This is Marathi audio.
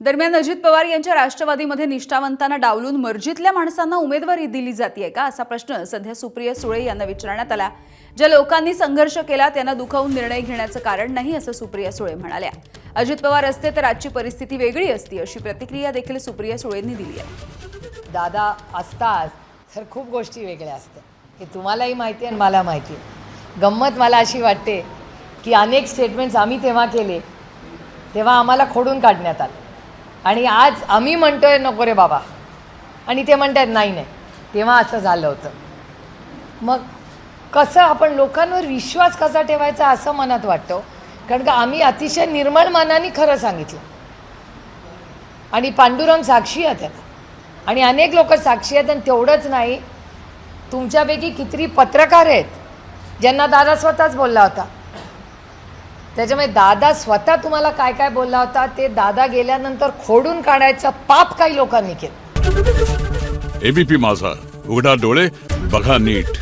दरम्यान अजित पवार यांच्या राष्ट्रवादीमध्ये निष्ठावंतांना डावलून मर्जीतल्या माणसांना उमेदवारी दिली जाते का असा प्रश्न सध्या सुप्रिया सुळे यांना विचारण्यात आला। ज्या लोकांनी संघर्ष केला त्यांना दुखावून निर्णय घेण्याचं कारण नाही असं सुप्रिया सुळे म्हणाल्या। अजित पवार असते तर आजची परिस्थिती वेगळी असती अशी प्रतिक्रिया देखील सुप्रिया सुळेंनी दिली आहे। दादा असतात तर खूप गोष्टी वेगळ्या असतात हे तुम्हालाही माहिती आहे आणि मला माहिती आहे। गंमत मला अशी वाटते की अनेक स्टेटमेंट्स आम्ही तेव्हा केले तेव्हा आम्हाला खोडून काढण्यात आलं आणि आज आम्ही म्हणतोय नको रे बाबा आणि ते म्हणतात नाही नाही तेव्हा असं झालं होतं। मग कसं आपण लोकांवर विश्वास कसा ठेवायचा असं मनात वाटतं, कारण का आम्ही अतिशय निर्मळ मनाने खरं सांगितलं आणि पांडुरंग साक्षी आहे त्याला आणि अनेक लोक साक्षी आहेत। आणि तेवढंच नाही, तुमच्यापैकी किती पत्रकार आहेत ज्यांना दादा स्वतःच बोलला होता। त्याच्यामुळे दादा स्वतः तुम्हाला काय काय बोलला होता ते दादा गेल्यानंतर खोडून काढायचं पाप काही लोकांनी केलं। एबीपी माझा, उघडा डोळे बघा नीट।